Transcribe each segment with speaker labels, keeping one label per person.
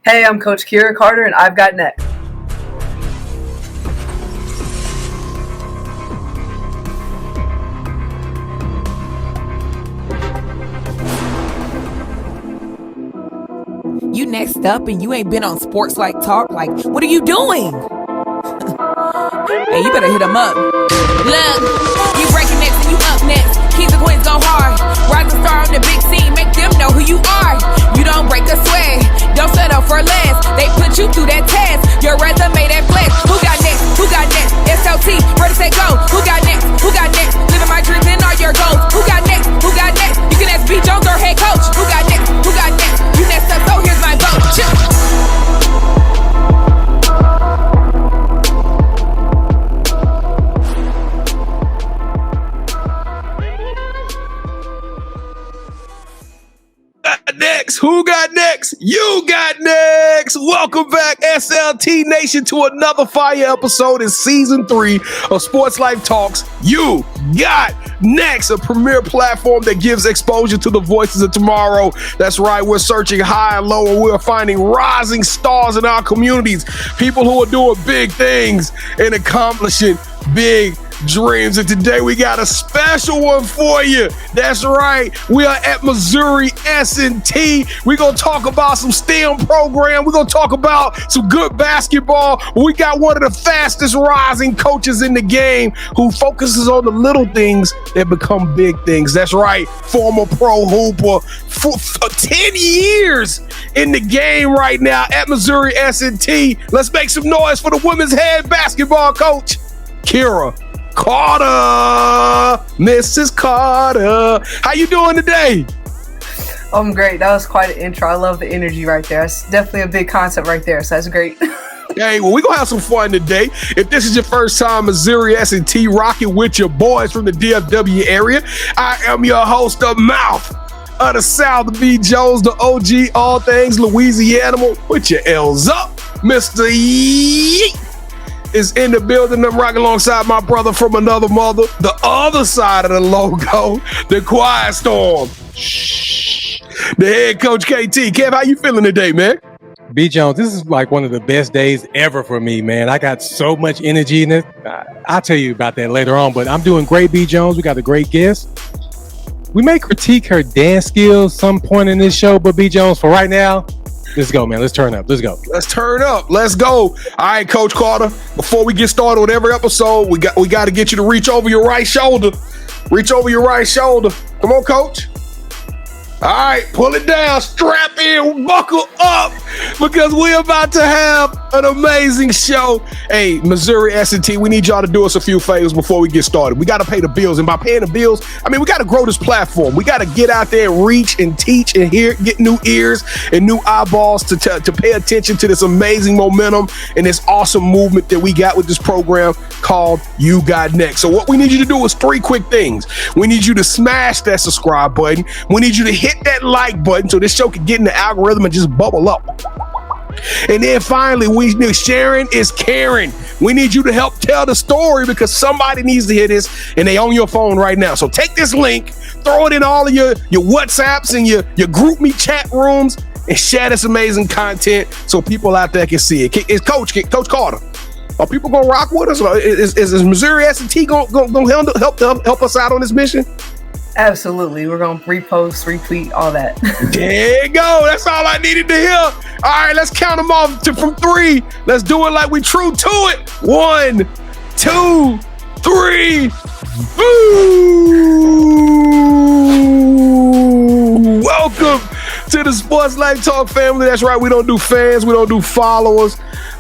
Speaker 1: Hey, I'm Coach Kiracarter, and I've got next.
Speaker 2: You next up and you ain't been on SportsLifeTalk. Like, what are you doing? Hey, you better hit him up. Look, you breaking next and you up next. Kings and queens go hard. Rising star on the big scene, make them know who you are. You don't break a sweat, don't settle for less. They put you through that test, your resume that flex. Who got next? Who got next? SLT, ready, set, go. Who got next? Who got next? Living my dreams and all your goals. Who got next? Who got next? You can ask B. Jones or head coach. Who got next? Who got next? You next up, so here's my vote. Chill.
Speaker 3: Next, who got next? You got next. Welcome back, SLT Nation, to another fire episode in season 3 of Sports Life Talks. You got next, a premier platform that gives exposure to the voices of tomorrow. That's right, we're searching high and low, and we're finding rising stars in our communities, people who are doing big things and accomplishing big dreams. And today we got a special one for you. That's right, we are at Missouri S&T. We're gonna talk about some STEM program. We're gonna talk about some good basketball. We got one of the fastest rising coaches in the game who focuses on the little things that become big things. That's right, former pro hooper for 10 years in the game right now at Missouri S&T. Let's make some noise for the women's head basketball coach, Kira Carter, Mrs. Carter. How you doing today?
Speaker 1: I'm great. That was quite an intro. I love the energy right there. It's definitely a big concept right there, so that's great.
Speaker 3: Hey, well, we're going to have some fun today. If this is your first time Missouri S&T rocking with your boys from the DFW area, I am your host, the mouth of the South, B. Jones, the OG, all things Louisiana. Put your L's up, Mr. Yeet is in the building. I'm rocking alongside my brother from another mother, the other side of the logo, the Quiet Storm. Shh. The head coach, KT. Kev, how you feeling today, man?
Speaker 4: B. Jones, this is like one of the best days ever for me, man. I got so much energy in it. I'll tell you about that later on, but I'm doing great, B. Jones. We got a great guest. We may critique her dance skills some point in this show, but B. Jones, for right now, let's go, man. Let's turn up. Let's go.
Speaker 3: Let's turn up. Let's go. All right, Coach Carter. Before we get started with every episode, we got to get you to reach over your right shoulder. Reach over your right shoulder. Come on, Coach. All right, pull it down, strap in, buckle up, because we're about to have an amazing show. Hey, Missouri S&T, we need y'all to do us a few favors before we get started. We got to pay the bills, and by paying the bills, I mean, we got to grow this platform. We got to get out there and reach and teach and hear, get new ears and new eyeballs to pay attention to this amazing momentum and this awesome movement that we got with this program called You Got Next. So what we need you to do is 3 quick things. We need you to smash that subscribe button. We need you to hit that like button so this show can get in the algorithm and just bubble up. And then finally, we need sharing is caring. We need you to help tell the story because somebody needs to hear this and they on your phone right now. So take this link, throw it in all of your WhatsApps and your group me chat rooms and share this amazing content so people out there can see it. It's Coach Carter. Are people gonna rock with us? Is Missouri S&T gonna help us out on this mission?
Speaker 1: Absolutely. We're going to repost, retweet, all that.
Speaker 3: There you go. That's all I needed to hear. All right, let's count them off from 3. Let's do it like we true to it. 1, 2, 3. Boo! Welcome to the Sports Life Talk family. That's right. We don't do fans. We don't do followers.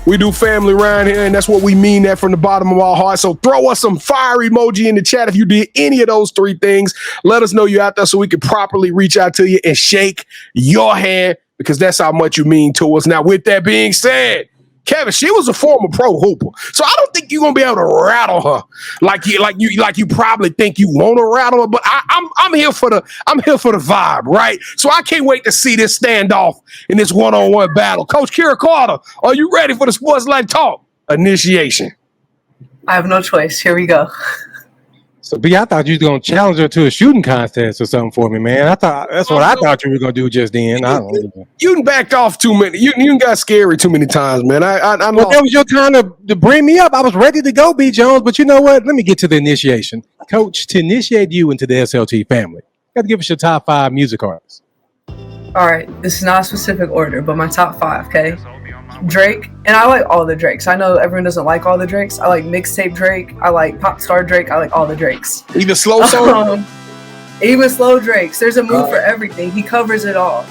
Speaker 3: We do family around here, and that's what we mean that from the bottom of our heart. So throw us some fire emoji in the chat if you did any of those 3 things. Let us know you're out there so we can properly reach out to you and shake your hand because that's how much you mean to us. Now, with that being said, Kevin, she was a former pro hooper, so I don't think you're gonna be able to rattle her like you probably think you want to rattle her. But I'm here for the vibe, right? So I can't wait to see this standoff in this one-on-one battle. Coach Kira Carter, are you ready for the Sports Life Talk initiation?
Speaker 1: I have no choice. Here we go.
Speaker 4: So, B, I thought you was gonna challenge her to a shooting contest or something for me, man. I thought that's what I thought you were gonna do just then. I don't know.
Speaker 3: You done backed off too many. You done got scary too many times, man. I
Speaker 4: Well, that was your time to bring me up. I was ready to go, B. Jones, but you know what? Let me get to the initiation. Coach, to initiate you into the SLT family, you got to give us your top 5 music artists.
Speaker 1: All right, this is not a specific order, but my top 5, okay? Drake, and I like all the Drakes. I know everyone doesn't like all the Drakes. I like mixtape Drake. I like pop star Drake. I like all the Drakes.
Speaker 3: Even slow song?
Speaker 1: Even slow Drakes. There's a move for everything. He covers it all.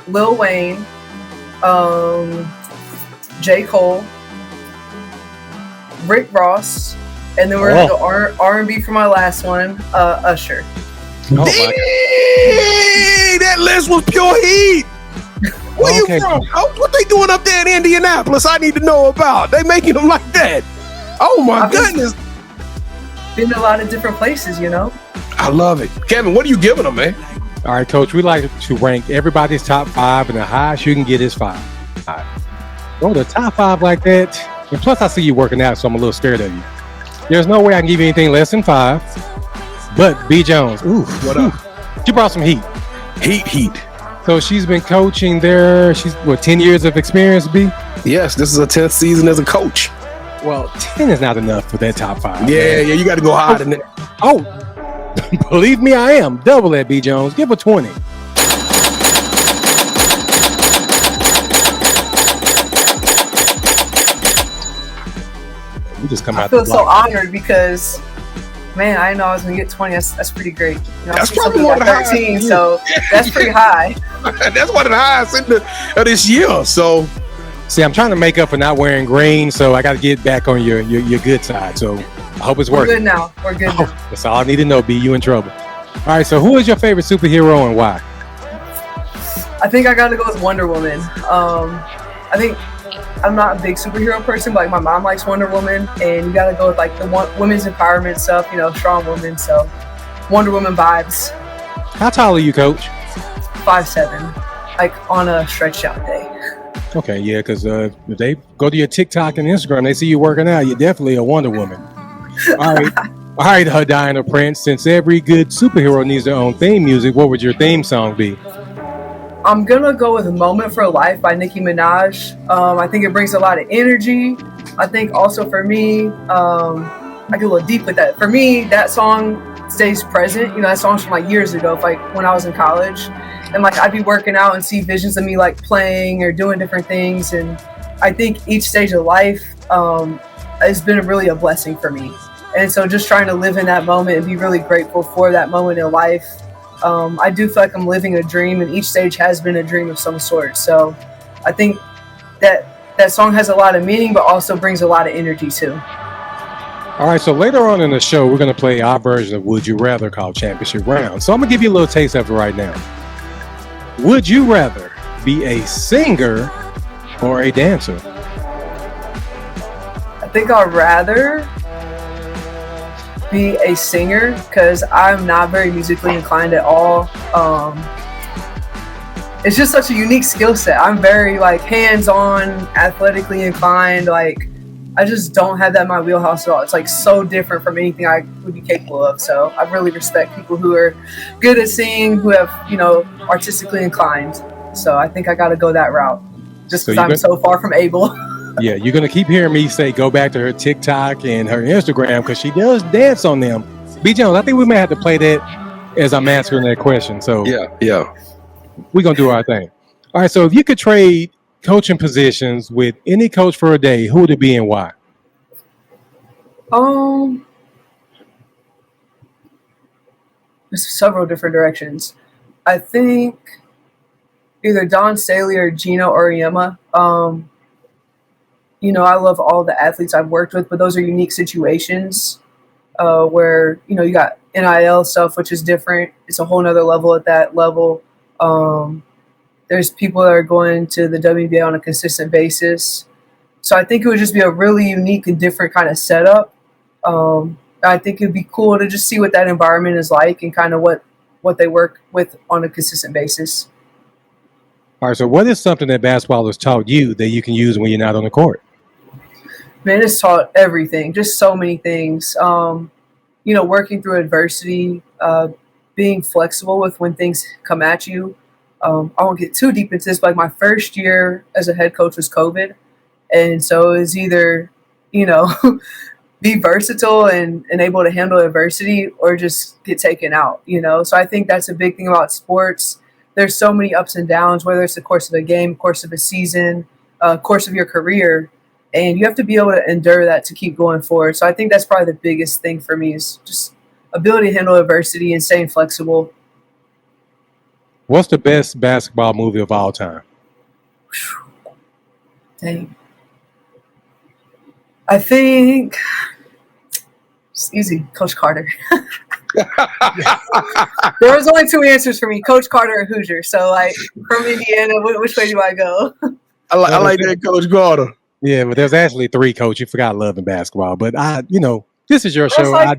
Speaker 1: Lil Wayne, J. Cole, Rick Ross, and then we're going to go R&B for my last one, Usher.
Speaker 3: Oh my God. That list was pure heat. Where you from? Oh, what they doing up there in Indianapolis? I need to know about. They making them like that. Oh my goodness.
Speaker 1: Been to a lot of different places, you know.
Speaker 3: I love it. Kevin, what are you giving them, man?
Speaker 4: All right, Coach, we like to rank everybody's top 5, and the highest you can get is 5. All right. Go to the top 5 like that. And plus, I see you working out, so I'm a little scared of you. There's no way I can give you anything less than 5. But B. Jones,
Speaker 3: what up?
Speaker 4: She brought some heat.
Speaker 3: Heat.
Speaker 4: So she's been coaching there. She's 10 years of experience, B?
Speaker 3: Yes, this is a 10th season as a coach.
Speaker 4: Well, 10 is not enough for that top 5.
Speaker 3: Yeah, you got to go higher than that.
Speaker 4: Oh, believe me, I am. Double that, B. Jones. Give her 20. We just come out.
Speaker 1: I feel so honored because, man, I didn't know I was gonna get 20. That's pretty great. You know,
Speaker 3: That's probably one of the
Speaker 1: 13,
Speaker 3: highest.
Speaker 1: so that's pretty high.
Speaker 3: That's one of the highest of this year. So,
Speaker 4: see, I'm trying to make up for not wearing green, so I got to get back on your good side. So I hope it's
Speaker 1: We're
Speaker 4: working.
Speaker 1: good now. We're good now.
Speaker 4: That's all I need to know. B, you in trouble. All right. So who is your favorite superhero and why?
Speaker 1: I think I gotta go with Wonder Woman. I think I'm not a big superhero person, but like my mom likes Wonder Woman, and you gotta go with like the women's empowerment stuff, you know, strong women. So Wonder Woman vibes.
Speaker 4: How tall are you, Coach?
Speaker 1: 5'7", like on a stretched out day.
Speaker 4: Okay, yeah, because if they go to your TikTok and Instagram, they see you working out, you're definitely a Wonder Woman. All right, Diana Prince, since every good superhero needs their own theme music, what would your theme song be?
Speaker 1: I'm gonna go with "Moment for Life" by Nicki Minaj. I think it brings a lot of energy. I think also for me, I get a little deep with that. For me, that song stays present. You know, that song's from like years ago, like when I was in college. And like I'd be working out and see visions of me like playing or doing different things. And I think each stage of life has been really a blessing for me. And so just trying to live in that moment and be really grateful for that moment in life. I do feel like I'm living a dream, and each stage has been a dream of some sort. So I think that song has a lot of meaning, but also brings a lot of energy too.
Speaker 4: All right, so later on in the show, we're going to play our version of Would You Rather called Championship Round. So I'm going to give you a little taste of it right now. Would you rather be a singer or a dancer?
Speaker 1: I think I'd rather be a singer because I'm not very musically inclined at all. It's just such a unique skill set. I'm very like hands-on, athletically inclined. Like I just don't have that in my wheelhouse at all. It's like so different from anything I would be capable of. So I really respect people who are good at singing, who have, you know, artistically inclined. So I think I got to go that route just because I'm so far from able.
Speaker 4: Yeah, you're going to keep hearing me say go back to her TikTok and her Instagram because she does dance on them. B. Jones, I think we may have to play that as I'm answering that question. So
Speaker 3: yeah,
Speaker 4: we're going to do our thing. All right, so if you could trade coaching positions with any coach for a day, who would it be and why?
Speaker 1: There's several different directions. I think either Don Staley or Gino Auriemma. You know, I love all the athletes I've worked with, but those are unique situations where, you know, you got NIL stuff, which is different. It's a whole nother level at that level. There's people that are going to the WNBA on a consistent basis. So I think it would just be a really unique and different kind of setup. I think it'd be cool to just see what that environment is like and kind of what they work with on a consistent basis.
Speaker 4: All right, so what is something that basketball has taught you that you can use when you're not on the court?
Speaker 1: Man, it's taught everything, just so many things. Working through adversity, being flexible with when things come at you. I won't get too deep into this, but like my first year as a head coach was COVID. And so it was either, be versatile and able to handle adversity or just get taken out, So I think that's a big thing about sports. There's so many ups and downs, whether it's the course of a game, course of a season, course of your career. And you have to be able to endure that to keep going forward. So I think that's probably the biggest thing for me is just ability to handle adversity and staying flexible.
Speaker 4: What's the best basketball movie of all time?
Speaker 1: Dang. I think it's easy. Coach Carter. There was only two answers for me: Coach Carter or Hoosier. So, like, from Indiana, which way do I go?
Speaker 3: I like that, Coach Carter.
Speaker 4: Yeah, but there's actually three, Coach. You forgot loving basketball, but this is your show.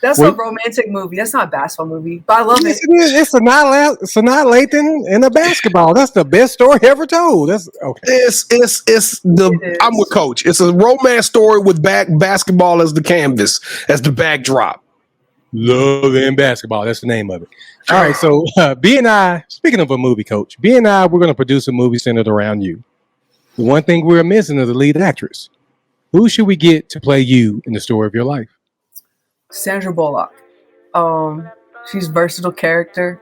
Speaker 1: That's a romantic movie. That's not a basketball movie, but I love it.
Speaker 4: It's Sanaa Lathan in a basketball. That's the best story ever told. That's okay.
Speaker 3: I'm with Coach. It's a romance story with basketball as the canvas, as the backdrop.
Speaker 4: Love and basketball. That's the name of it. All right. So B and I, speaking of a movie, Coach, B and I, we're going to produce a movie centered around you. The one thing we're missing is the lead actress. Who should we get to play you in the story of your life?
Speaker 1: Sandra Bullock. She's a versatile character.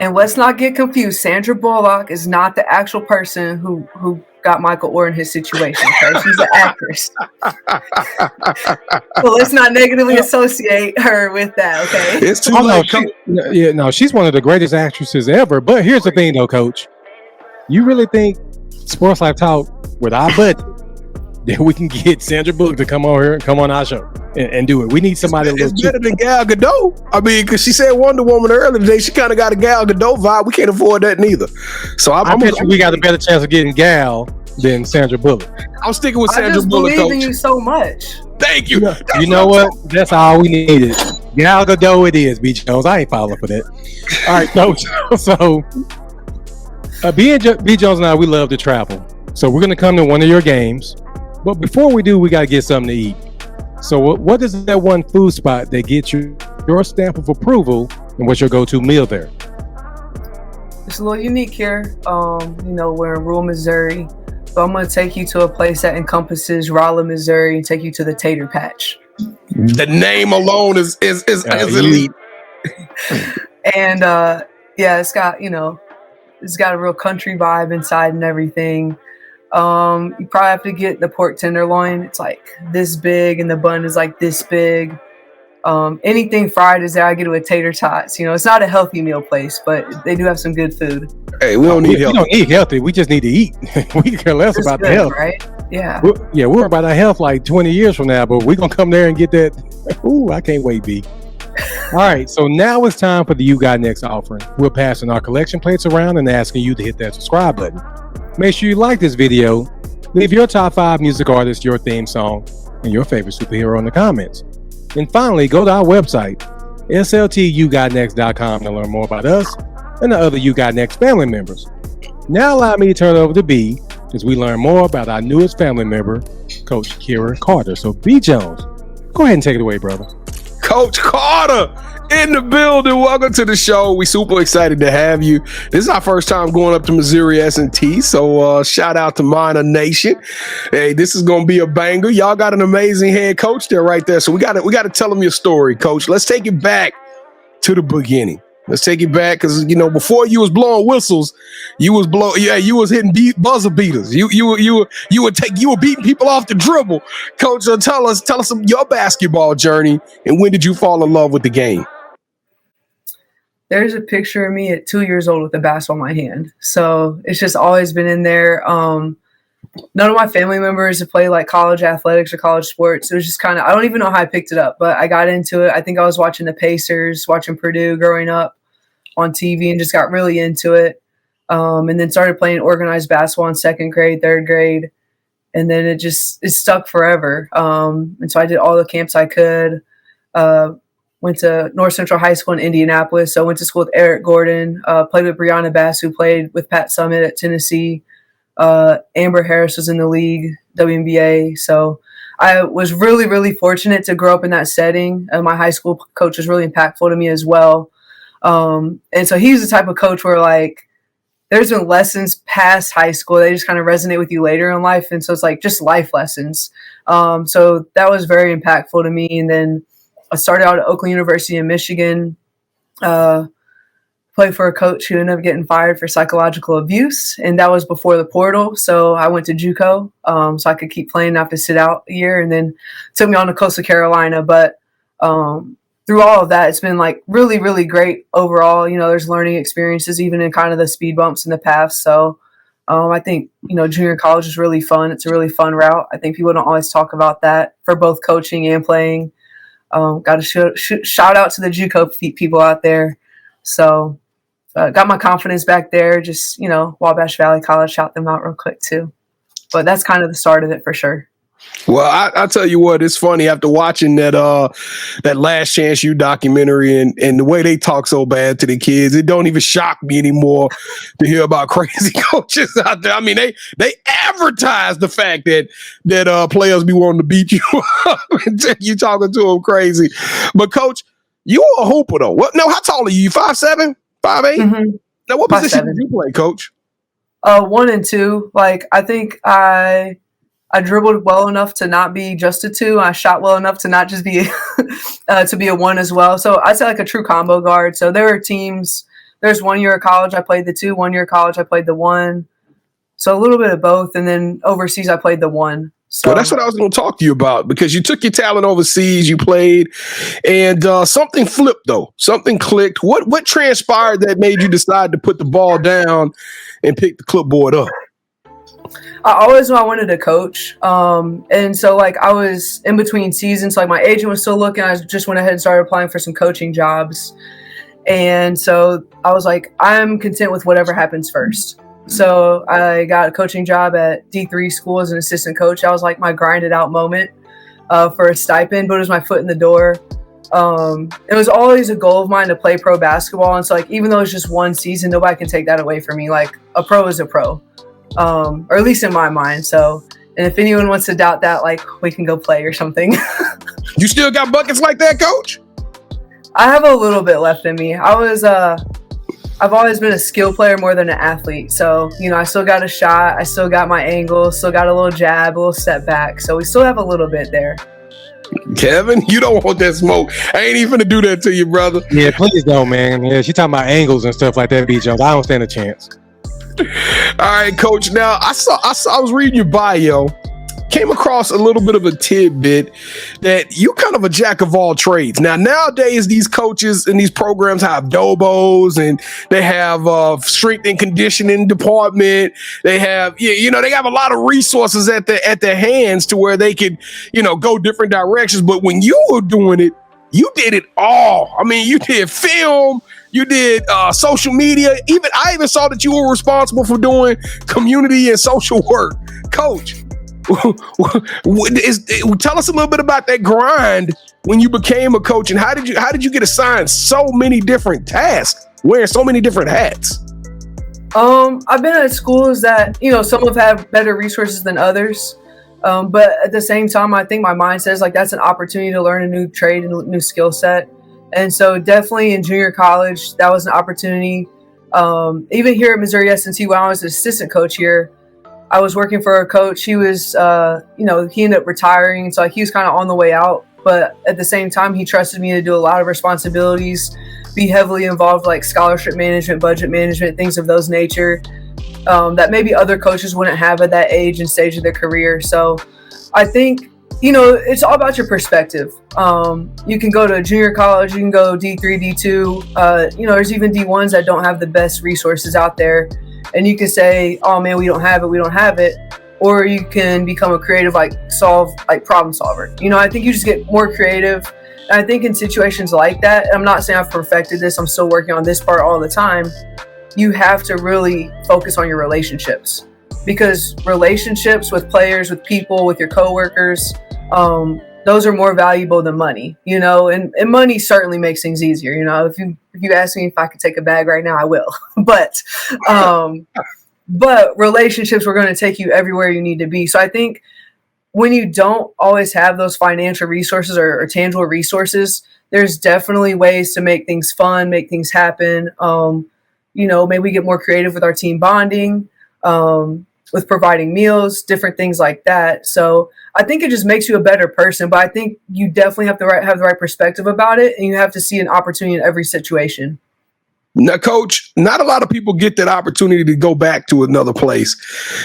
Speaker 1: And let's not get confused. Sandra Bullock is not the actual person who got Michael Orr in his situation. Okay? She's an actress. So let's not negatively associate her with that, okay?
Speaker 3: It's too late.
Speaker 4: She's one of the greatest actresses ever. But here's the thing, though, Coach. You really think Sports Life Talk, with our budget, that we can get Sandra Bullock to come on here and come on our show and do it? We need somebody.
Speaker 3: It's better than Gal Gadot. I mean, because she said Wonder Woman earlier today, she kind of got a Gal Gadot vibe. We can't afford that neither. So
Speaker 4: we got a better chance of getting Gal than Sandra Bullock.
Speaker 3: I'm sticking with Sandra Bullock.
Speaker 1: I just believe in you so much.
Speaker 3: Thank you.
Speaker 4: You know what? That's all we needed. Gal Gadot it is, B. Jones. I ain't falling for that. All right, Coach. So B. Jones and I, we love to travel. So we're going to come to one of your games. But before we do, we got to get something to eat. So what is that one food spot that gets your stamp of approval, and what's your go-to meal there?
Speaker 1: It's a little unique here. We're in rural Missouri. So I'm going to take you to a place that encompasses Rolla, Missouri, and take you to the Tater Patch.
Speaker 3: The name alone is elite.
Speaker 1: And it's got, it's got a real country vibe inside and everything. You probably have to get the pork tenderloin. It's like this big and the bun is like this big. Anything fried is there. I get it with tater tots. It's not a healthy meal place, but they do have some good food.
Speaker 3: Hey, we don't need healthy.
Speaker 4: We don't need healthy. We just need to eat. We care less about the health.
Speaker 1: Right? Yeah.
Speaker 4: We're about our health like 20 years from now, but we're going to come there and get that. Ooh, I can't wait, B. All right, so now it's time for the You Got Next offering. We're passing our collection plates around and asking you to hit that subscribe button. Make sure you like this video, leave your top 5 music artists, your theme song, and your favorite superhero in the comments. And finally, go to our website, sltyouGotnext.com, to learn more about us and the other You Got Next family members. Now allow me to turn it over to B as we learn more about our newest family member, Coach Kiracarter. So B. Jones, go ahead and take it away, brother.
Speaker 3: Coach Carter in the building. Welcome to the show. We super excited to have you. This is our first time going up to Missouri S&T, so shout out to Minor Nation. Hey, this is gonna be a banger. Y'all got an amazing head coach there, right there. So we got to tell them your story, Coach. Let's take it back to the beginning. Let's take it back because before you was blowing whistles, you was hitting buzzer beaters. You were beating people off the dribble. Coach, tell us your basketball journey and when did you fall in love with the game?
Speaker 1: There's a picture of me at 2 years old with a basketball in my hand. So it's just always been in there. None of my family members have played like college athletics or college sports. It was just kind of, I don't even know how I picked it up, but I got into it. I think I was watching the Pacers, watching Purdue growing up on TV and just got really into it. And then started playing organized basketball in 2nd grade, 3rd grade. And then it stuck forever. And so I did all the camps I could. Went to North Central High School in Indianapolis. So I went to school with Eric Gordon, played with Brianna Bass, who played with Pat Summitt at Tennessee. Amber Harris was in the league, WNBA. So I was really, really fortunate to grow up in that setting. My high school coach was really impactful to me as well. And so he's the type of coach where, like, there's been lessons past high school. They just kind of resonate with you later in life. And so it's like just life lessons. So that was very impactful to me. And then I started out at Oakland University in Michigan, played for a coach who ended up getting fired for psychological abuse. And that was before the portal. So I went to JUCO so I could keep playing, not have to sit out a year. And then took me on to Coastal Carolina. But through all of that, it's been like really, really great overall. There's learning experiences, even in kind of the speed bumps in the past. So I think, junior college is really fun. It's a really fun route. I think people don't always talk about that for both coaching and playing. Got to shout out to the JUCO people out there. So got my confidence back there. Just, Wabash Valley College, shout them out real quick too. But that's kind of the start of it for sure.
Speaker 3: Well, I tell you what, it's funny after watching that Last Chance U documentary and the way they talk so bad to the kids, it don't even shock me anymore to hear about crazy coaches out there. I mean, they advertise the fact that players be wanting to beat you up and you talking to them crazy. But Coach, you a hooper though. What? No, how tall are you? 5'7", 5'8"? Mm-hmm. Now, what position did you play, Coach? 1 and 2. Like, I think I dribbled well enough to not be just a 2. I shot well enough to not just be to be a 1 as well. So I'd say like a true combo guard. So there are teams. There's 1 year of college I played the 2. 1 year of college I played the 1. So a little bit of both. And then overseas I played the 1. So, well, that's what I was going to talk to you about, because you took your talent overseas, you played, and something flipped though. Something clicked. What transpired that made you decide to put the ball down and pick the clipboard up?
Speaker 1: I always knew I wanted to coach. And so like I was in between seasons, like my agent was still looking. I just went ahead and started applying for some coaching jobs. And so I was like, I'm content with whatever happens first. So I got a coaching job at D3 school as an assistant coach. That was like my grinded out moment for a stipend, but it was my foot in the door. It was always a goal of mine to play pro basketball. And so like, even though it's just 1 season, nobody can take that away from me. Like a pro is a pro. Or at least in my mind. So, and if anyone wants to doubt that, like we can go play or something.
Speaker 3: You still got buckets like that, Coach?
Speaker 1: I have a little bit left in me. I've always been a skill player more than an athlete. So, I still got a shot. I still got my angle, still got a little jab, a little step back. So we still have a little bit there.
Speaker 3: Kevin, you don't want that smoke. I ain't even gonna do that to you, brother.
Speaker 4: Yeah, please don't, man. Yeah, she talking about angles and stuff like that, B. Jones. I don't stand a chance.
Speaker 3: All right, Coach. Now I was reading your bio, came across a little bit of a tidbit that you kind of a jack of all trades. Now nowadays these coaches and these programs have dobos and they have strength and conditioning department. They have they have a lot of resources at their hands to where they could go different directions. But when you were doing it, you did it all. I mean, you did film. You did social media. I even saw that you were responsible for doing community and social work. Coach, tell us a little bit about that grind when you became a coach, and how did you get assigned so many different tasks, wearing so many different hats?
Speaker 1: I've been at schools that some have had better resources than others. But at the same time, I think my mindset is like that's an opportunity to learn a new trade and a new skill set. And so definitely in junior college, that was an opportunity. Even here at Missouri S&T, when I was an assistant coach here, I was working for a coach. He was, he ended up retiring. So he was kind of on the way out. But at the same time, he trusted me to do a lot of responsibilities, be heavily involved like scholarship management, budget management, things of those nature that maybe other coaches wouldn't have at that age and stage of their career. So I think, it's all about your perspective. You can go to junior college, you can go D3, D2. There's even D1s that don't have the best resources out there. And you can say, oh man, we don't have it. Or you can become a creative, problem solver. I think you just get more creative. And I think in situations like that, I'm not saying I've perfected this, I'm still working on this part all the time. You have to really focus on your relationships, because relationships with players, with people, with your coworkers, those are more valuable than money, and money certainly makes things easier. If you ask me if I could take a bag right now, I will. But but relationships were going to take you everywhere you need to be. So I think when you don't always have those financial resources or tangible resources, there's definitely ways to make things fun, make things happen. Maybe we get more creative with our team bonding, with providing meals, different things like that. So I think it just makes you a better person, but I think you definitely have to have the right perspective about it, and you have to see an opportunity in every situation.
Speaker 3: Now, Coach, not a lot of people get that opportunity to go back to another place,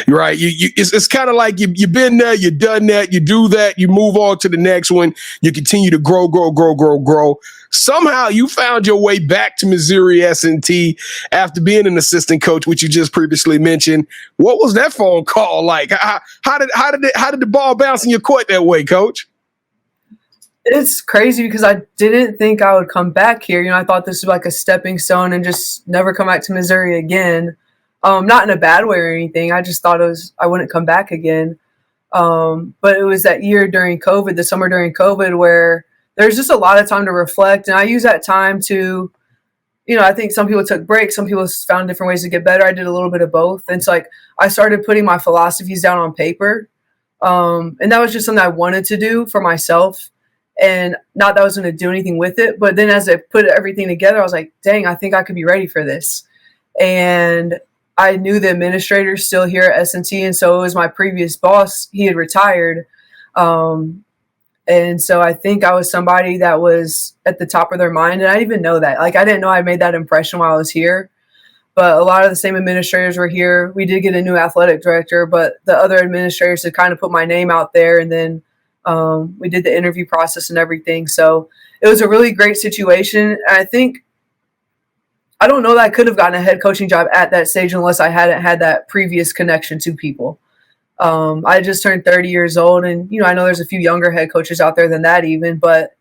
Speaker 3: right? It's kind of like you've been there, you've done that, you do that, you move on to the next one, you continue to grow. Somehow you found your way back to Missouri S&T after being an assistant coach, which you just previously mentioned. What was that phone call like? How did the ball bounce in your court that way, Coach?
Speaker 1: It's crazy because I didn't think I would come back here. I thought this was like a stepping stone and just never come back to Missouri again. Not in a bad way or anything. I just thought I wouldn't come back again. But it was that year during COVID, the summer during COVID, where there's just a lot of time to reflect. And I use that time to, I think some people took breaks. Some people found different ways to get better. I did a little bit of both. And so I started putting my philosophies down on paper. And that was just something I wanted to do for myself. And not that I was going to do anything with it, but then as I put everything together, I was like, dang, I think I could be ready for this. And I knew the administrator still here at S&T, and so it was my previous boss. He had retired. And so I think I was somebody that was at the top of their mind, and I didn't even know that. Like, I didn't know I made that impression while I was here. But a lot of the same administrators were here. We did get a new athletic director, but the other administrators had kind of put my name out there, and then we did the interview process and everything. So it was a really great situation. And I don't know that I could have gotten a head coaching job at that stage unless I hadn't had that previous connection to people. I just turned 30 years old, and, I know there's a few younger head coaches out there than that even, but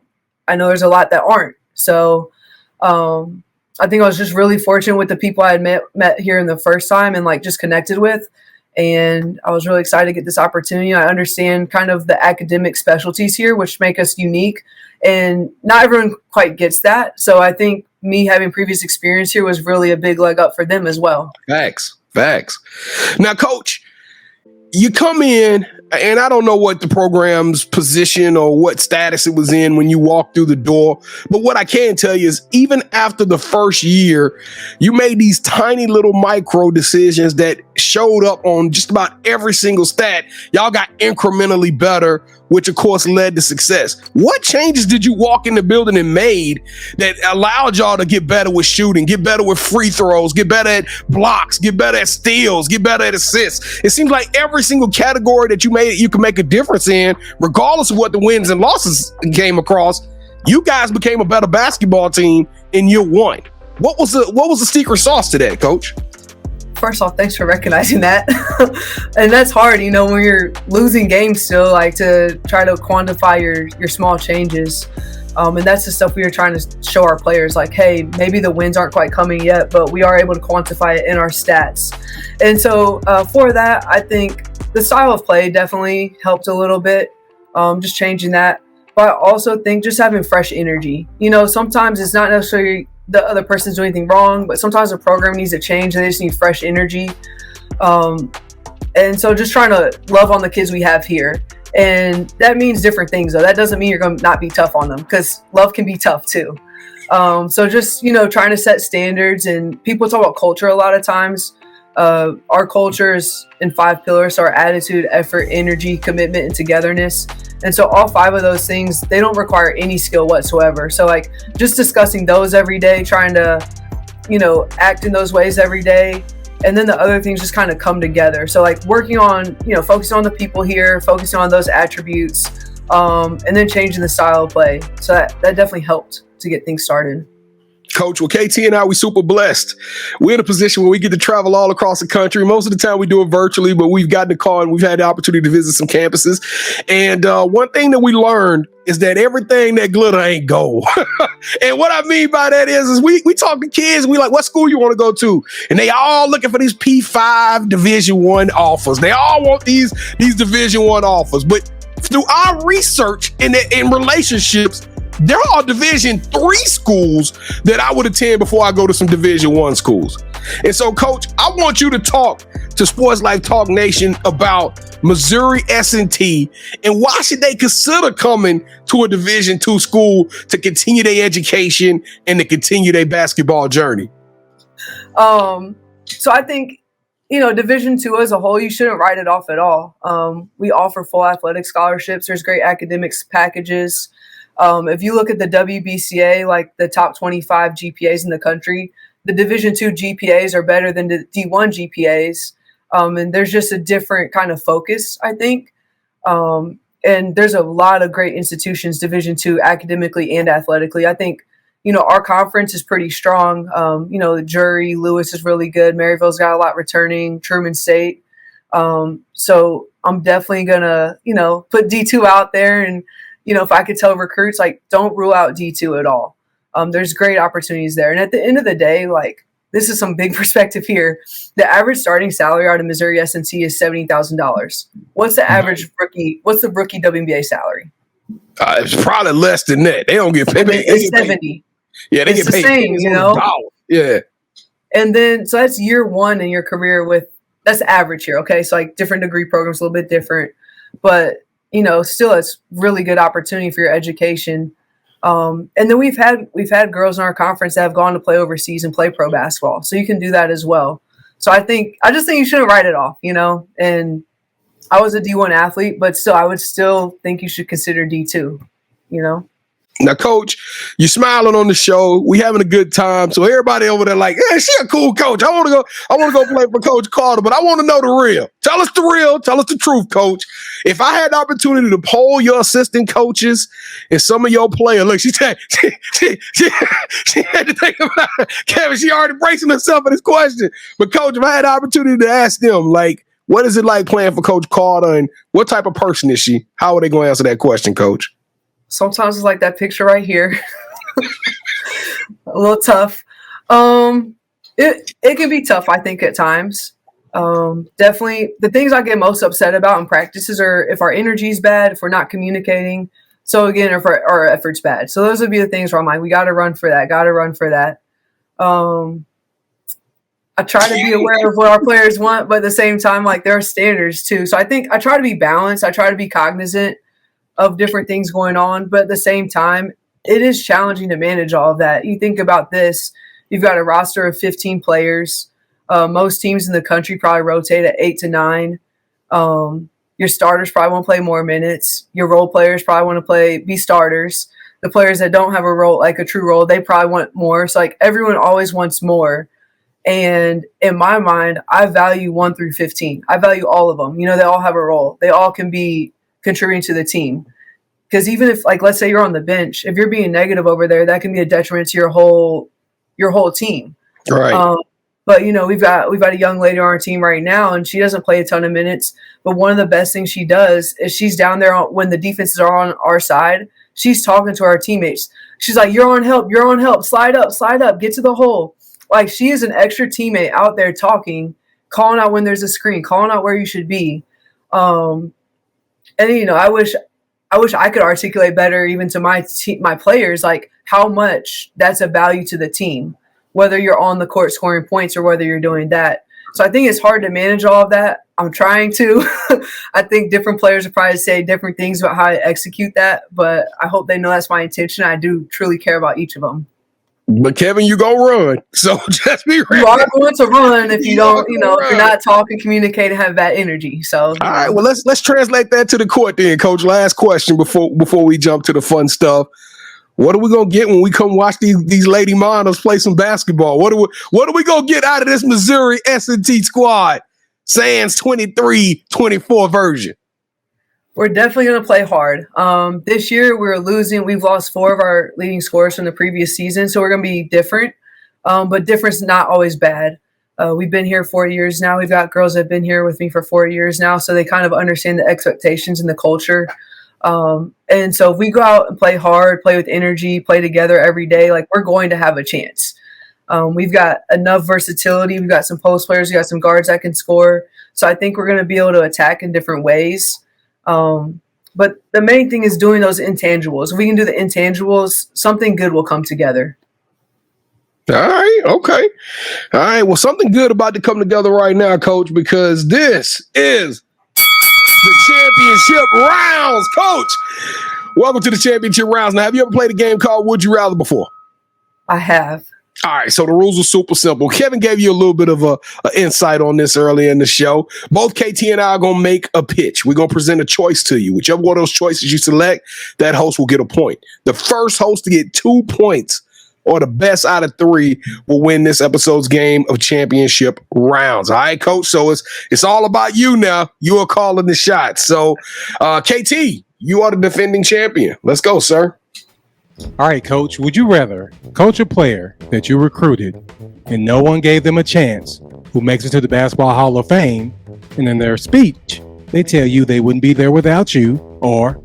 Speaker 1: I know there's a lot that aren't. So I think I was just really fortunate with the people I had met here in the first time and just connected with. And I was really excited to get this opportunity. I understand kind of the academic specialties here, which make us unique. And not everyone quite gets that. So I think me having previous experience here was really a big leg up for them as well.
Speaker 3: Facts. Now, Coach, you come in, and I don't know what the program's position or what status it was in when you walked through the door. But what I can tell you is even after the first year, you made these tiny little micro decisions that showed up on just about every single stat. Y'all got incrementally better, which of course led to success. What changes did you walk in the building and made that allowed y'all to get better with shooting, get better with free throws, get better at blocks, get better at steals, get better at assists? It seems like every single category that you can make a difference in, regardless of what the wins and losses came across, you guys became a better basketball team in year one. What was the secret sauce to that, Coach?
Speaker 1: First off, thanks for recognizing that. And that's hard, when you're losing games still, to try to quantify your small changes. And that's the stuff we were trying to show our players, hey, maybe the wins aren't quite coming yet, but we are able to quantify it in our stats. And so for that, I think the style of play definitely helped a little bit, just changing that. But I also think just having fresh energy. Sometimes it's not necessarily the other person's doing anything wrong, but sometimes the program needs to change and they just need fresh energy. And so just trying to love on the kids we have here. And that means different things, though. That doesn't mean you're going to not be tough on them, because love can be tough too. So just, trying to set standards. And people talk about culture a lot of times. Our culture is in 5 pillars: so our attitude, effort, energy, commitment, and togetherness. And so all 5 of those things, they don't require any skill whatsoever. So just discussing those every day, trying to, act in those ways every day. And then the other things just kind of come together. So working on, focusing on the people here, focusing on those attributes, and then changing the style of play. So that definitely helped to get things started.
Speaker 3: Coach, well, KT and I, we super blessed. We're in a position where we get to travel all across the country. Most of the time we do it virtually, but we've gotten a call and we've had the opportunity to visit some campuses. And one thing that we learned is that everything that glitter ain't gold. And what I mean by that is we talk to kids, we like, what school you want to go to? And they all looking for these P5 Division I offers. They all want these Division I offers. But through our research in relationships, there are Division III schools that I would attend before I go to some Division I schools. And so, Coach, I want you to talk to Sports Life Talk Nation about Missouri S&T and why should they consider coming to a Division II school to continue their education and to continue their basketball journey.
Speaker 1: So I think, Division II as a whole, you shouldn't write it off at all. We offer full athletic scholarships. There's great academics packages. If you look at the WBCA, like the top 25 GPAs in the country, the Division II GPAs are better than the D1 GPAs. And there's just a different kind of focus, I think. And there's a lot of great institutions, Division II, academically and athletically. I think, our conference is pretty strong. The Jury, Lewis is really good. Maryville's got a lot returning, Truman State. So I'm definitely going to, put D2 out there. And, if I could tell recruits, don't rule out D2 at all. There's great opportunities there. And at the end of the day, this is some big perspective here. The average starting salary out of Missouri S&T is $70,000. What's the average rookie? What's the rookie WNBA salary?
Speaker 3: It's probably less than that. They don't get paid.
Speaker 1: It's 70.
Speaker 3: Yeah, they get paid.
Speaker 1: Same,
Speaker 3: Yeah.
Speaker 1: And then, so that's year one in your career that's average here. Okay. So different degree programs, a little bit different, but still it's really good opportunity for your education. And then we've had girls in our conference that have gone to play overseas and play pro basketball. So you can do that as well. So I just think you shouldn't write it off, and I was a D1 athlete, but still, I would still think you should consider D2,
Speaker 3: Now, Coach, you're smiling on the show. We having a good time. So everybody over there she a cool coach. I want to go play for Coach Carter, but I want to know the real. Tell us the real. Tell us the truth, Coach. If I had the opportunity to poll your assistant coaches and some of your players, look, she had to think about it. Kevin, she already bracing herself for this question. But Coach, if I had the opportunity to ask them, what is it like playing for Coach Carter and what type of person is she? How are they going to answer that question, Coach?
Speaker 1: Sometimes it's like that picture right here. A little tough. It can be tough, I think, at times. Definitely the things I get most upset about in practices are if our energy is bad, if we're not communicating. So again, if our effort's bad. So those would be the things where I'm like, we got to run for that. I try to be aware of what our players want, but at the same time, there are standards too. So I think I try to be balanced. I try to be cognizant of different things going on, but at the same time, it is challenging to manage all of that. You think about this, you've got a roster of 15 players. Most teams in the country probably rotate at 8 to 9. Your starters probably want to play more minutes. Your role players probably want to be starters. The players that don't have a role, a true role, they probably want more. So everyone always wants more. And in my mind, I value 1 through 15. I value all of them. They all have a role. They all can be contributing to the team. Because even if, let's say you're on the bench, if you're being negative over there, that can be a detriment to your whole team.
Speaker 3: Right.
Speaker 1: But we've got a young lady on our team right now, and she doesn't play a ton of minutes. But one of the best things she does is she's down there when the defenses are on our side. She's talking to our teammates. She's like, "You're on help. Slide up, get to the hole." She is an extra teammate out there talking, calling out when there's a screen, calling out where you should be. And I wish I could articulate better even to my players, how much that's a value to the team, whether you're on the court scoring points or whether you're doing that. So I think it's hard to manage all of that. I'm trying to. I think different players will probably say different things about how to execute that, but I hope they know that's my intention. I do truly care about each of them.
Speaker 3: But Kevin, you go run. So just be ready.
Speaker 1: You are going to run if you don't, if you're not talking, communicating, have bad energy. So
Speaker 3: all right, well let's translate that to the court then, Coach. Last question before we jump to the fun stuff. What are we gonna get when we come watch these lady minors play some basketball? What are we gonna get out of this Missouri S&T squad? Sans 23-24 version.
Speaker 1: We're definitely going to play hard. This year we're losing. We've lost 4 of our leading scorers from the previous season, so we're going to be different. But difference is not always bad. We've been here 4 years now. We've got girls that have been here with me for 4 years now, so they kind of understand the expectations and the culture. And so if we go out and play hard, play with energy, play together every day, we're going to have a chance. We've got enough versatility. We've got some post players. We've got some guards that can score. So I think we're going to be able to attack in different ways. But the main thing is doing those intangibles. If we can do the intangibles, something good will come together.
Speaker 3: All right. Okay. All right. Well, something good about to come together right now, Coach, because this is the championship rounds, Coach. Welcome to the championship rounds. Now, have you ever played a game called Would You Rather before?
Speaker 1: I have.
Speaker 3: All right, so the rules are super simple. Kevin gave you a little bit of a insight on this earlier in the show. Both KT and I are going to make a pitch. We're going to present a choice to you. Whichever one of those choices you select, that host will get a point. The first host to get 2 points or the best out of 3 will win this episode's game of championship rounds. All right, Coach? So it's all about you now. You are calling the shots. So, KT, you are the defending champion. Let's go, sir.
Speaker 4: All right, Coach, would you rather coach a player that you recruited and no one gave them a chance, who makes it to the Basketball Hall of Fame, and in their speech, they tell you they wouldn't be there without you, or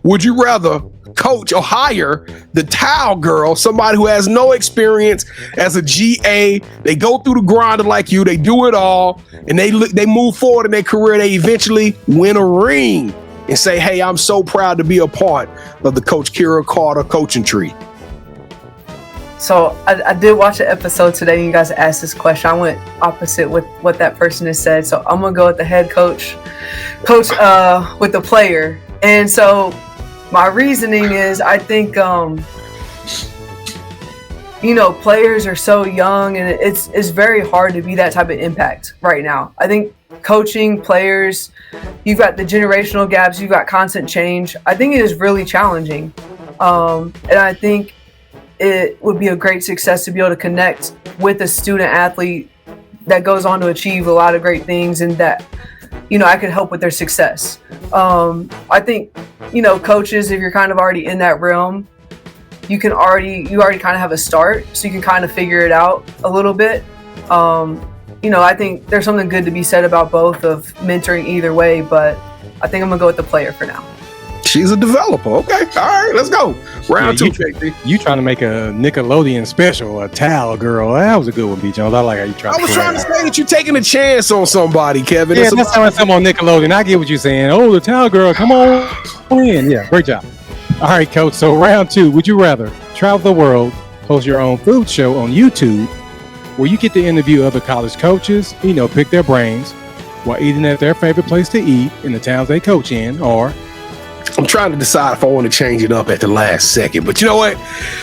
Speaker 3: would you rather coach or hire the towel girl, somebody who has no experience as a GA, they go through the grinder like you, they do it all, and they move forward in their career, they eventually win a ring, and say, hey, I'm so proud to be a part of the Coach Kiracarter coaching tree?
Speaker 1: So I did watch an episode today and you guys asked this question. I went opposite with what that person has said. So I'm going to go with the head coach with the player. And so my reasoning is I think, players are so young and it's very hard to be that type of impact right now. I think coaching players, you've got the generational gaps, you've got constant change. I think it is really challenging. And I think it would be a great success to be able to connect with a student athlete that goes on to achieve a lot of great things and that, I could help with their success. I think, coaches, if you're kind of already in that realm, you already kind of have a start, so you can kind of figure it out a little bit. I think there's something good to be said about both of mentoring either way, but I think I'm going to go with the player for now.
Speaker 3: She's a developer. Okay. All right. Let's go. Round 2, KT.
Speaker 4: You trying to make a Nickelodeon special, a towel girl. That was a good one, B. Jones. I like how you trying to
Speaker 3: I was trying to say that you're taking a chance on somebody, Kevin.
Speaker 4: Yeah, that's how I'm on Nickelodeon. I get what you're saying. Oh, the towel girl. Come on in. Yeah, great job. All right, Coach. So round 2, would you rather travel the world, host your own food show on YouTube, where you get to interview other college coaches, pick their brains while eating at their favorite place to eat in the towns they coach in, or...
Speaker 3: I'm trying to decide if I want to change it up at the last second, but you know what?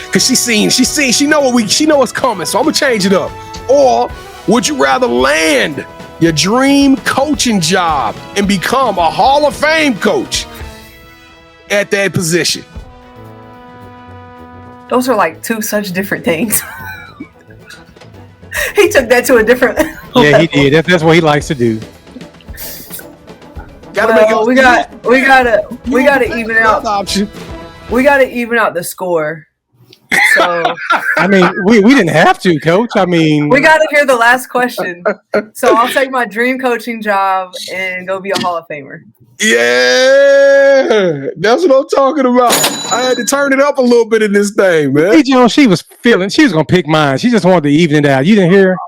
Speaker 3: Because she know what's coming, so I'm gonna change it up. Or would you rather land your dream coaching job and become a Hall of Fame coach at that position?
Speaker 1: Those are like 2 such different things. He took that to a different level.
Speaker 4: Yeah, he did. That's what he likes to do.
Speaker 1: We gotta even out.
Speaker 3: Option.
Speaker 1: We gotta even out the score. So
Speaker 4: I mean, we didn't have to, Coach. I mean,
Speaker 1: we gotta hear the last question. So I'll take my dream coaching job and go be a Hall of Famer.
Speaker 3: Yeah, that's what I'm talking about. I had to turn it up a little bit in this thing, man.
Speaker 4: Hey, Joe, she was gonna pick mine. She just wanted to even it out. You didn't hear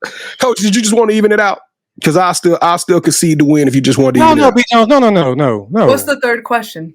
Speaker 4: her?
Speaker 3: Coach, did you just want to even it out? Because I'll still concede to win if you just want to even it out.
Speaker 4: B. Jones, no.
Speaker 1: What's the third question?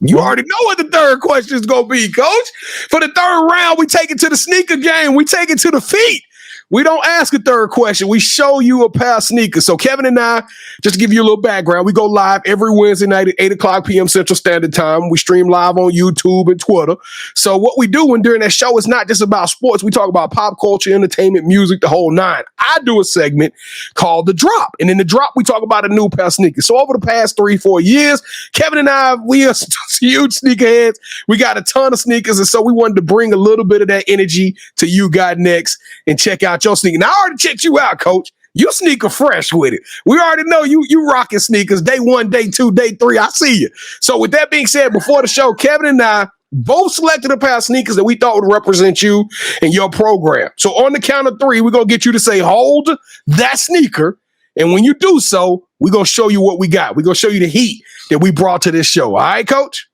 Speaker 3: You already know what the third question is going to be, Coach. For the third round, we take it to the sneaker game. We take it to the feet. We don't ask a third question. We show you a pair of sneakers. So Kevin and I, just to give you a little background, we go live every Wednesday night at 8 o'clock p.m. Central Standard Time. We stream live on YouTube and Twitter. So what we do during that show is not just about sports. We talk about pop culture, entertainment, music, the whole 9. I do a segment called The Drop. And in The Drop, we talk about a new pair of sneakers. So over the past 3-4 years, Kevin and I, we are huge sneakerheads. We got a ton of sneakers. And so we wanted to bring a little bit of that energy to YouGotNext and check out your sneaker. Now, I already checked you out, Coach. You sneaker fresh with it. We already know you rocking sneakers day 1, day 2, day 3. I see you. So with that being said, before the show, Kevin and I both selected a pair of sneakers that we thought would represent you and your program. So on the count of 3, we're going to get you to say, hold that sneaker. And when you do so, we're going to show you what we got. We're going to show you the heat that we brought to this show. All right, Coach?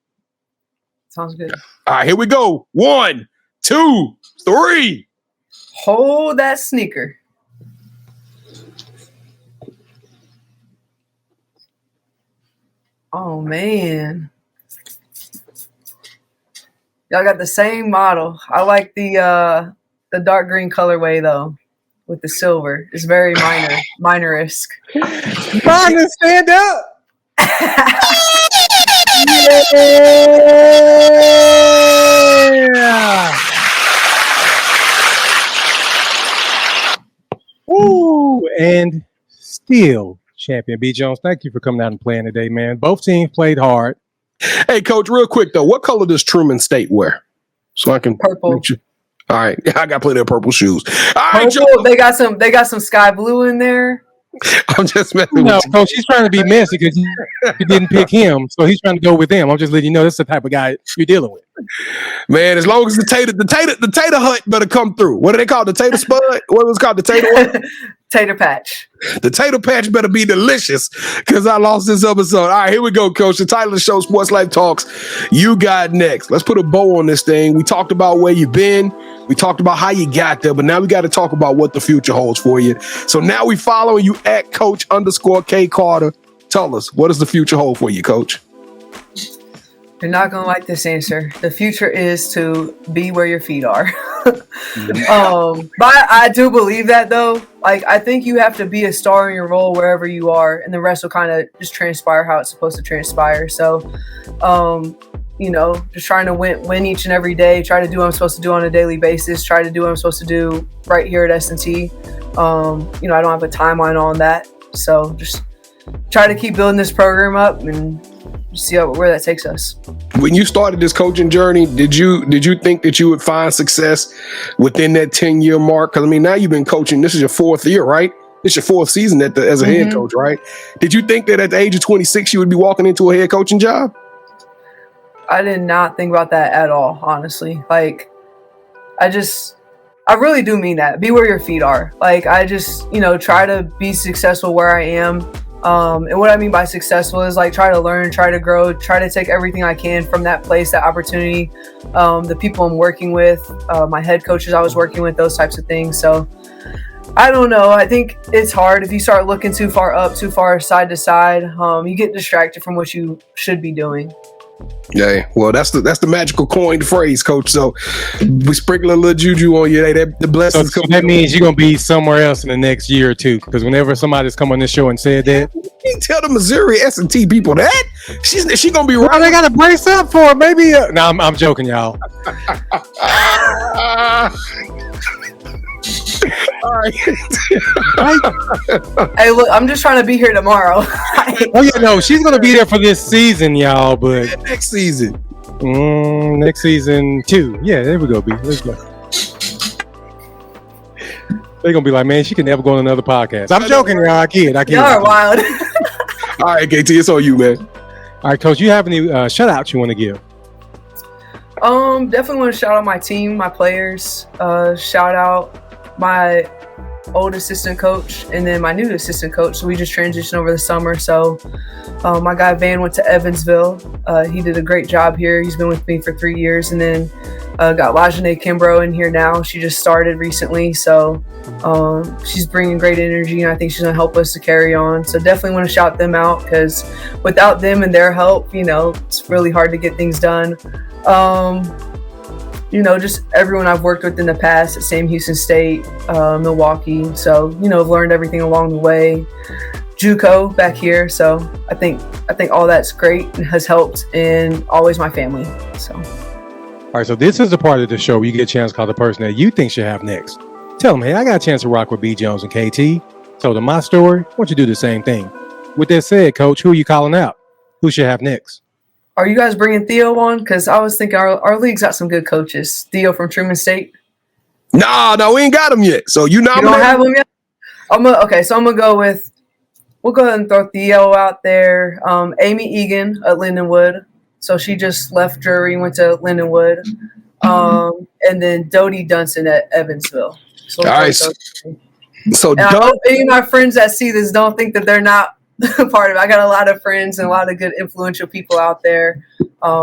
Speaker 1: Sounds good.
Speaker 3: All right, here we go. 1, 2, 3.
Speaker 1: Hold that sneaker. Oh man. Y'all got the same model. I like the dark green colorway though, with the silver. It's very minor-esque.
Speaker 4: Minor, stand up. Yeah. Woo! And still champion B. Jones. Thank you for coming out and playing today, man. Both teams played hard.
Speaker 3: Hey, Coach, real quick though, what color does Truman State wear? So I can
Speaker 1: Purple.
Speaker 3: All right, I got plenty of purple shoes. All right,
Speaker 1: Purple, they got some sky blue in there.
Speaker 3: I'm just messing
Speaker 4: No,
Speaker 3: with you.
Speaker 4: Coach, he's trying to be messy because you didn't pick him, so he's trying to go with them. I'm just letting you know that's the type of guy you're dealing with.
Speaker 3: Man, as long as the tater hut better come through. What do they call the tater spud? What was it called? The tater what?
Speaker 1: Tater patch.
Speaker 3: The tater patch better be delicious because I lost this episode. All right, here we go, Coach. The title of the show, Sports Life Talks. You got next. Let's put a bow on this thing. We talked about where you've been. We talked about how you got there, but now we got to talk about what the future holds for you. So now we following you at Coach_K Carter. Tell us, what does the future hold for you, Coach?
Speaker 1: You're not going to like this answer. The future is to be where your feet are. But I do believe that, though. Like, I think you have to be a star in your role wherever you are, and the rest will kind of just transpire how it's supposed to transpire. So, just trying to win each and every day, try to do what I'm supposed to do on a daily basis, try to do what I'm supposed to do right here at S&T. I don't have a timeline on that. So just try to keep building this program up and see where that takes us.
Speaker 3: When you started this coaching journey, did you think that you would find success within that 10-year mark? Because, I mean, now you've been coaching. This is your 4th year, right? This is your 4th season as a head coach, right? Did you think that at the age of 26 you would be walking into a head coaching job?
Speaker 1: I did not think about that at all, honestly. Like, I really do mean that. Be where your feet are. Like, I just, try to be successful where I am. And what I mean by successful is like try to learn, try to grow, try to take everything I can from that place, that opportunity, the people I'm working with, my head coaches I was working with, those types of things. So I don't know. I think it's hard if you start looking too far up, too far side to side. You get distracted from what you should be doing.
Speaker 3: Yeah, well, that's the magical coined phrase, Coach. So we sprinkle a little juju on you. The blessings.
Speaker 4: So that means you're gonna be somewhere else in the next year or two. Because whenever somebody's come on this show and said that,
Speaker 3: you tell the Missouri S&T people that she gonna be right.
Speaker 4: Well, they gotta brace up for it. Maybe. No, I'm joking, y'all.
Speaker 3: All right.
Speaker 1: Hey, look, I'm just trying to be here tomorrow.
Speaker 4: Oh yeah, no, she's gonna be there for this season, y'all. But
Speaker 3: next season,
Speaker 4: next season 2. Yeah, there we go. B, let's go. They're gonna be like, man, she can never go on another podcast. I'm joking, y'all. I kid.
Speaker 1: Y'all are wild.
Speaker 3: All right, KT, it's on you, man.
Speaker 4: All right, Coach, you have any shout outs you want to give?
Speaker 1: Definitely want to shout out my team, my players. Shout out my old assistant coach and then my new assistant coach. So we just transitioned over the summer. So my guy Van went to Evansville. He did a great job here. He's been with me for 3 years. And then got 𝐤𝐤𝐤𝐿 in here now. She just started recently. So she's bringing great energy, and I think she's going to help us to carry on. So definitely want to shout them out because without them and their help, it's really hard to get things done. Just everyone I've worked with in the past at Sam Houston State, Milwaukee. So, I've learned everything along the way. JUCO back here. So I think all that's great and has helped, and always my family. So.
Speaker 4: All right. So this is the part of the show where you get a chance to call the person that you think should have next. Tell them, hey, I got a chance to rock with B. Jones and KT. Told them my story. Why don't you do the same thing? With that said, Coach, who are you calling out? Who should have next?
Speaker 1: Are you guys bringing Theo on? Because I was thinking our league's got some good coaches. Theo from Truman State.
Speaker 3: No, we ain't got him yet. So you nominate?
Speaker 1: You don't have him yet? So I'm gonna go with. We'll go ahead and throw Theo out there. Amy Egan at Lindenwood. So she just left Drury, went to Lindenwood. And then Dodie Dunson at Evansville. So
Speaker 3: all right. So
Speaker 1: I hope any of my friends that see this don't think that they're not part of it. I got a lot of friends and a lot of good influential people out there. A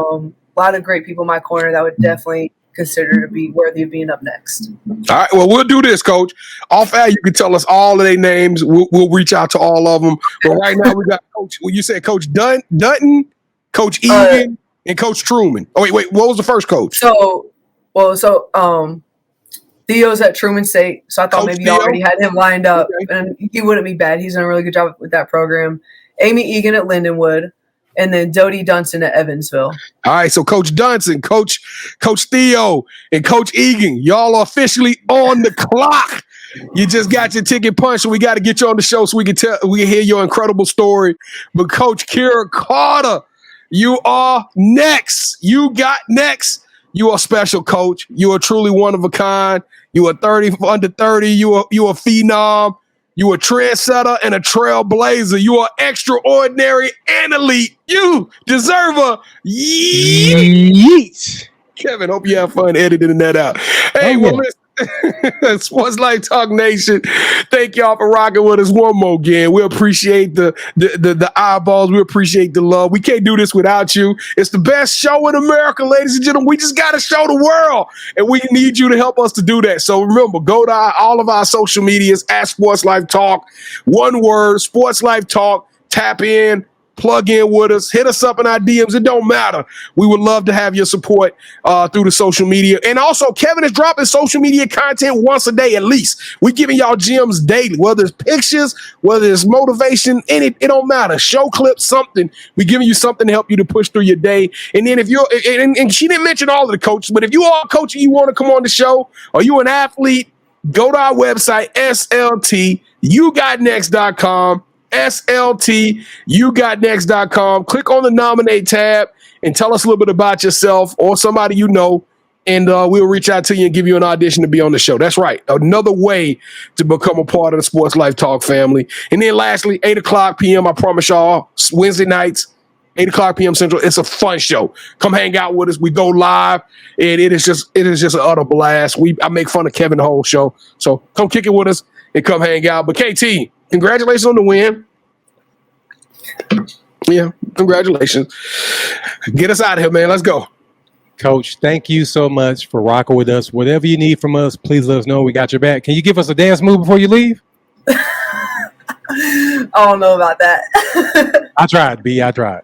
Speaker 1: lot of great people in my corner that would definitely consider to be worthy of being up next.
Speaker 3: All right, well, we'll do this, Coach. Off air, you can tell us all of their names. We'll reach out to all of them. But right now, we got Coach. Well, you said Coach Dutton, Coach Egan, and Coach Truman. Oh wait, what was the first coach?
Speaker 1: Theo's at Truman State, so I thought
Speaker 3: Coach
Speaker 1: maybe
Speaker 3: Theo?
Speaker 1: you already had him lined up,
Speaker 3: Okay.
Speaker 1: and he wouldn't be bad. He's done a really good job with that program. Amy Egan at Lindenwood, and then Dodie Dunson at Evansville.
Speaker 3: All right, so Coach Dunson, Coach Theo, and Coach Egan, y'all are officially on the clock. You just got your ticket punched, so we got to get you on the show so we can hear your incredible story. But Coach Kiracarter, you are next. You got next. You are special, Coach. You are truly one of a kind. You are 30 under 30. You are a phenom. You a trendsetter and a trailblazer. You are extraordinary and elite. You deserve a yeet. Kevin, hope you have fun editing that out. Hey, well, listen. Sports Life Talk Nation, thank y'all for rocking with us one more again. We appreciate the eyeballs. We appreciate the love. We can't do this without you. It's the best show in America, ladies and gentlemen. We just got to show the world, and we need you to help us to do that. So remember, go to all of our social medias at Sports Life Talk. One word, Sports Life Talk. Tap in. Plug in with us. Hit us up in our DMs. It don't matter. We would love to have your support through the social media. And also, Kevin is dropping social media content once a day at least. We're giving y'all gems daily, whether it's pictures, whether it's motivation, it don't matter. Show clips, something. We're giving you something to help you to push through your day. And then if you're, and she didn't mention all of the coaches, but if you are a coach and you want to come on the show, or you an athlete, go to our website, SLTyougotnext.com. SLTyougotnext.com. Click on the nominate tab and tell us a little bit about yourself or somebody you know, and we'll reach out to you and give you an audition to be on the show. That's right. Another way to become a part of the Sports Life Talk family. And then lastly, 8 o'clock p.m., I promise y'all, Wednesday nights, 8 o'clock p.m. Central. It's a fun show. Come hang out with us. We go live, and it is just an utter blast. I make fun of Kevin the whole show. So come kick it with us and come hang out. But KT, congratulations on the win. Yeah, congratulations. Get us out of here, man. Let's go.
Speaker 4: Coach, thank you so much for rocking with us. Whatever you need from us, please let us know. We got your back. Can you give us a dance move before you leave?
Speaker 1: I don't know about that.
Speaker 4: I tried, B. I tried.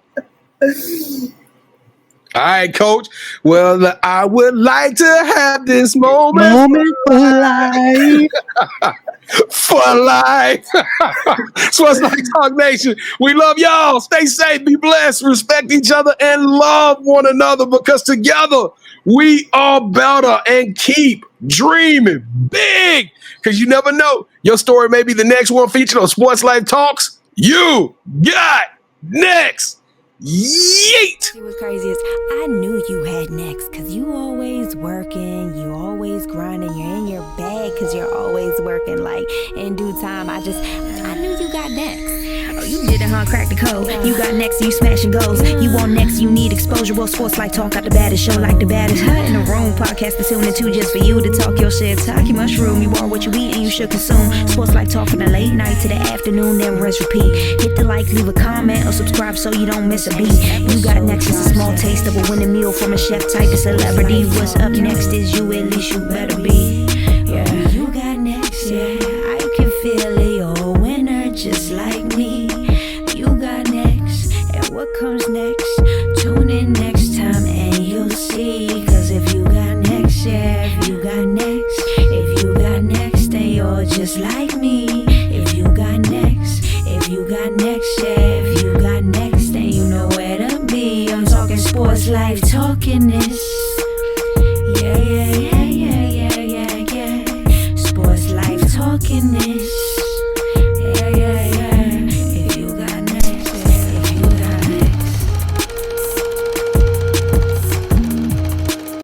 Speaker 3: All right, Coach. Well, I would like to have this moment
Speaker 4: for life.
Speaker 3: for life. Sports Life Talk Nation. We love y'all. Stay safe, be blessed, respect each other, and love one another, because together we are better, and keep dreaming big, because you never know. Your story may be the next one featured on Sports Life Talks. You got next. Yeet!
Speaker 2: It was crazy is I knew you had next, cause you always working, you always grinding, you're in your bag cause you're always working. Like in due time, I knew you got next. Oh, you did it, huh? Crack the code. You got next, you smashing goals. You want next, you need exposure. Well, Sports Life Talk got the baddest show, like the baddest in the room. Podcast to tune into just for you to talk your shit. Talk your mushroom. You are what you eat and you should consume. Sports Life Talk from the late night to the afternoon, then rest repeat. Hit the like, leave a comment, or subscribe so you don't miss a beat. You got next is a small taste of a winning meal from a chef type of celebrity. What's up next is you, at least you better be. Yeah, you got next, yeah. I can feel it, you're a winner just like me. You got next, and what comes next? Tune in next time and you'll see. Cause if you got next, yeah, if you got next, then you're just like